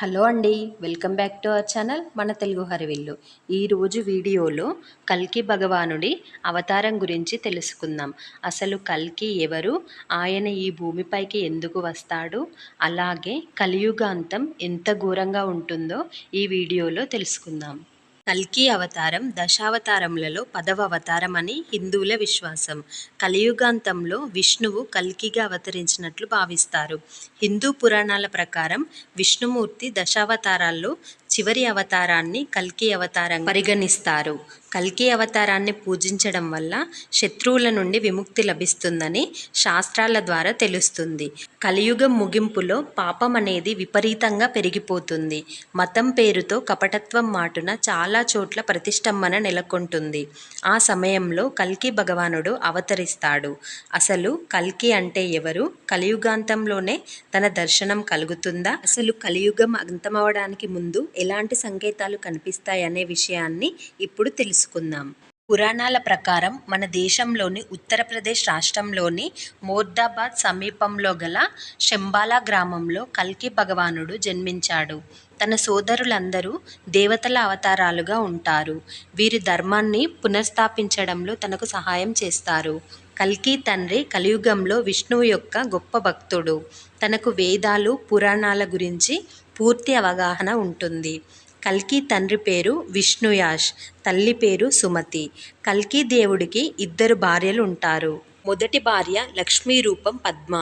Hello అండి. Welcome back to our channel మన తెలుగు హరివిల్లు. ఈరోజు వీడియోలో కల్కి భగవానుడి అవతారం గురించి తెలుసుకుందాం. అసలు కల్కి ఎవరు? ఆయన ఈ భూమిపైకి ఎందుకు వస్తాడు? అలాగే కలియుగాంతం ఎంత ఘోరంగా ఉంటుందో ఈ వీడియోలో తెలుసుకుందాం. కల్కి అవతారం దశావతారములలో 10వ అవతారం అని హిందువుల విశ్వాసం. కలియుగాంతంలో విష్ణువు కల్కిగా అవతరించినట్లు భావిస్తారు. హిందూ పురాణాల ప్రకారం విష్ణుమూర్తి దశావతారాల్లో చివరి అవతారాన్ని కల్కి అవతారంగా పరిగణిస్తారు. కల్కి అవతారాన్ని పూజించడం వల్ల శత్రువుల నుండి విముక్తి లభిస్తుందని శాస్త్రాల ద్వారా తెలుస్తుంది. కలియుగం ముగింపులో పాపం అనేది విపరీతంగా పెరిగిపోతుంది. మతం పేరుతో కపటత్వం మాటున చాలా చోట్ల ప్రతిష్టంభన నెలకొంటుంది. ఆ సమయంలో కల్కి భగవానుడు అవతరిస్తాడు. అసలు కల్కి అంటే ఎవరు? కలియుగాంతంలోనే తన దర్శనం కలుగుతుందా? అసలు కలియుగం అంతమవడానికి ముందు ఎలాంటి సంకేతాలు కనిపిస్తాయనే విషయాన్ని ఇప్పుడు తెలుసుకుందాం. పురాణాల ప్రకారం మన దేశంలోని ఉత్తరప్రదేశ్ రాష్ట్రంలోని మోర్దాబాద్ సమీపంలో గల శంబాలా గ్రామంలో కల్కి భగవానుడు జన్మించాడు. తన సోదరులందరూ దేవతల అవతారాలుగా ఉంటారు. వీరి ధర్మాన్ని పునఃస్థాపించడంలో తనకు సహాయం చేస్తారు. కల్కి తండ్రి కలియుగంలో విష్ణువు యొక్క గొప్ప భక్తుడు. తనకు వేదాలు, పురాణాల గురించి పూర్తి అవగాహన ఉంటుంది. కల్కి తండ్రి పేరు విష్ణుయాష్, తల్లి పేరు సుమతి. కల్కి దేవుడికి 2 భార్యలు ఉంటారు. మొదటి భార్య లక్ష్మీ రూపం పద్మ,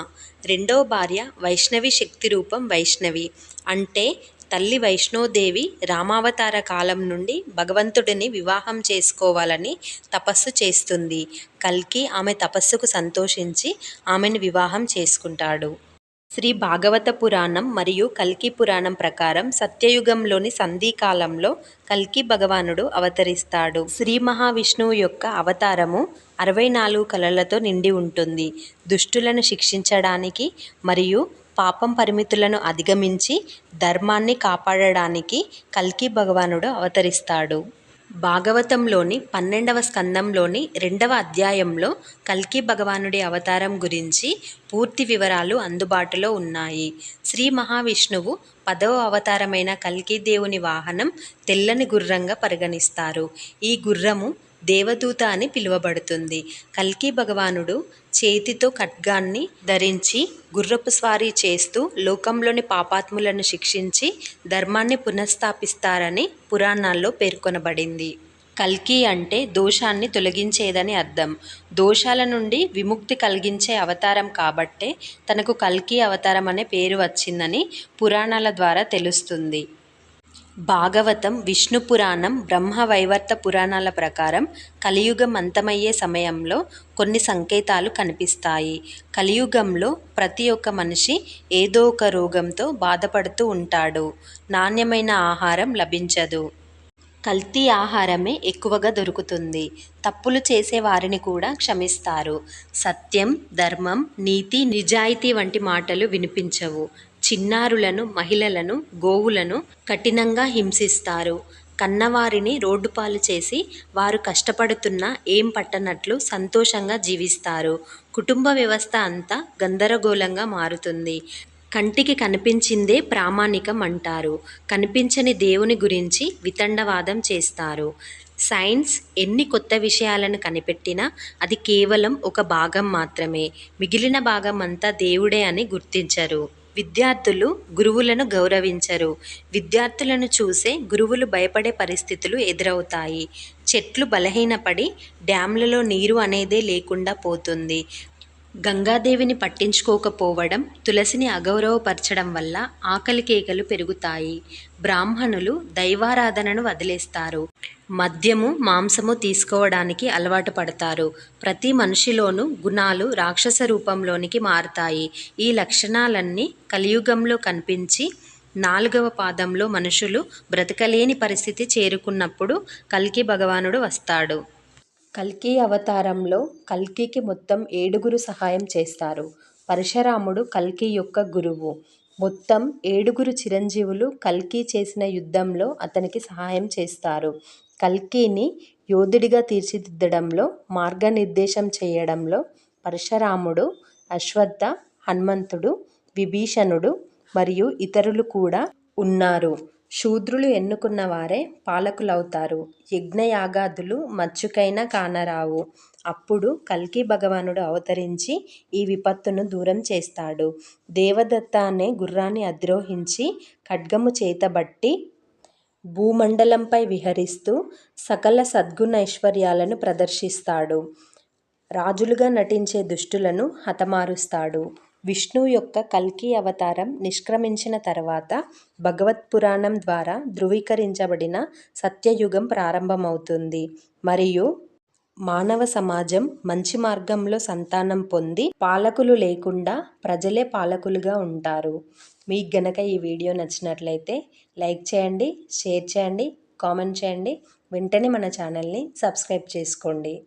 రెండవ భార్య వైష్ణవి శక్తి రూపం వైష్ణవి. అంటే తల్లి వైష్ణోదేవి రామావతార కాలం నుండి భగవంతుడిని వివాహం చేసుకోవాలని తపస్సు చేస్తుంది. కల్కి ఆమె తపస్సుకు సంతోషించి ఆమెను వివాహం చేసుకుంటాడు. శ్రీ భాగవత పురాణం మరియు కల్కి పురాణం ప్రకారం సత్యయుగంలోని సంధికాలంలో కల్కి భగవానుడు అవతరిస్తాడు. శ్రీ మహావిష్ణువు యొక్క అవతారము 64 కళలతో నిండి ఉంటుంది. దుష్టులను శిక్షించడానికి మరియు పాపం పరిమితులను అధిగమించి ధర్మాన్ని కాపాడడానికి కల్కి భగవానుడు అవతరిస్తాడు. భాగవతంలోని 12వ స్కందంలోని 2వ అధ్యాయంలో కల్కి భగవానుడి అవతారం గురించి పూర్తి వివరాలు అందుబాటులో ఉన్నాయి. శ్రీ మహావిష్ణువు 10వ అవతారమైన కల్కి దేవుని వాహనం తెల్లని గుర్రంగా పరిగణిస్తారు. ఈ గుర్రము దేవదూత అని పిలువబడుతుంది. కల్కి భగవానుడు చేతితో ఖడ్గాన్ని ధరించి గుర్రపు స్వారీ చేస్తూ లోకంలోని పాపాత్ములను శిక్షించి ధర్మాన్ని పునఃస్థాపిస్తారని పురాణాల్లో పేర్కొనబడింది. కల్కి అంటే దోషాన్ని తొలగించేదని అర్థం. దోషాల నుండి విముక్తి కలిగించే అవతారం కాబట్టే తనకు కల్కి అవతారం అనే పేరు వచ్చిందని పురాణాల ద్వారా తెలుస్తుంది. భాగవతం, విష్ణు పురాణం, బ్రహ్మవైవర్త పురాణాల ప్రకారం కలియుగం అంతమయ్యే సమయంలో కొన్ని సంకేతాలు కనిపిస్తాయి. కలియుగంలో ప్రతి ఒక్క మనిషి ఏదో ఒక రోగంతో బాధపడుతూ ఉంటాడు. నాణ్యమైన ఆహారం లభించదు. కల్తీ ఆహారమే ఎక్కువగా దొరుకుతుంది. తప్పులు చేసే వారిని కూడా క్షమిస్తారు. సత్యం, ధర్మం, నీతి, నిజాయితీ వంటి మాటలు వినిపించవు. చిన్నారులను, మహిళలను, గోవులను కఠినంగా హింసిస్తారు. కన్నవారిని రోడ్డుపాలు చేసి వారు కష్టపడుతున్నా ఏం పట్టనట్లు సంతోషంగా జీవిస్తారు. కుటుంబ వ్యవస్థ అంతా గందరగోళంగా మారుతుంది. కంటికి కనిపించిందే ప్రామాణికం అంటారు. కనిపించని దేవుని గురించి వితండవాదం చేస్తారు. సైన్స్ ఎన్ని కొత్త విషయాలను కనిపెట్టినా అది కేవలం ఒక భాగం మాత్రమే. మిగిలిన భాగం అంతా దేవుడే అని గుర్తించరు. విద్యార్థులు గురువులను గౌరవించరు. విద్యార్థులను చూసే గురువులు భయపడే పరిస్థితులు ఎదురవుతాయి. చెట్లు బలహీనపడి డ్యాంలలో నీరు అనేదే లేకుండా పోతుంది. గంగాదేవిని పట్టించుకోకపోవడం, తులసిని అగౌరవపరచడం వల్ల ఆకలి కేకలు పెరుగుతాయి. బ్రాహ్మణులు దైవారాధనను వదిలేస్తారు. మద్యము, మాంసము తీసుకోవడానికి అలవాటు పడతారు. ప్రతి మనిషిలోనూ గుణాలు రాక్షస రూపంలోనికి మారుతాయి. ఈ లక్షణాలన్నీ కలియుగంలో కనిపించి 4వ పాదంలో మనుషులు బ్రతకలేని పరిస్థితి చేరుకున్నప్పుడు కల్కి భగవానుడు వస్తాడు. కల్కి అవతారంలో కల్కికి మొత్తం 7గురు సహాయం చేస్తారు. పరశురాముడు కల్కి యొక్క గురువు. మొత్తం 7గురు చిరంజీవులు కల్కి చేసిన యుద్ధంలో అతనికి సహాయం చేస్తారు. కల్కిని యోధుడిగా తీర్చిదిద్దడంలో, మార్గనిర్దేశం చేయడంలో పరశురాముడు, అశ్వత్థ, హనుమంతుడు, విభీషణుడు మరియు ఇతరులు కూడా ఉన్నారు. శూద్రులు ఎన్నుకున్న వారే పాలకులవుతారు. యజ్ఞయాగాదులు మచ్చుకైనా కానరావు. అప్పుడు కల్కి భగవానుడు అవతరించి ఈ విపత్తును దూరం చేస్తాడు. దేవదత్త అనే గుర్రాన్ని అధిరోహించి ఖడ్గము చేతబట్టి భూమండలంపై విహరిస్తూ సకల సద్గుణైశ్వర్యాలను ప్రదర్శిస్తాడు. రాజులుగా నటించే దుష్టులను హతమారుస్తాడు. విష్ణువు యొక్క కల్కి అవతారం నిష్క్రమించిన తర్వాత భగవత్పురాణం ద్వారా ధృవీకరించబడిన సత్యయుగం ప్రారంభమవుతుంది మరియు మానవ సమాజం మంచి మార్గంలో సంతానం పొంది పాలకులు లేకుండా ప్రజలే పాలకులుగా ఉంటారు. మీకు గనక ఈ వీడియో నచ్చినట్లయితే లైక్ చేయండి, షేర్ చేయండి, కామెంట్ చేయండి. వెంటనే మన ఛానల్ని సబ్స్క్రైబ్ చేసుకోండి.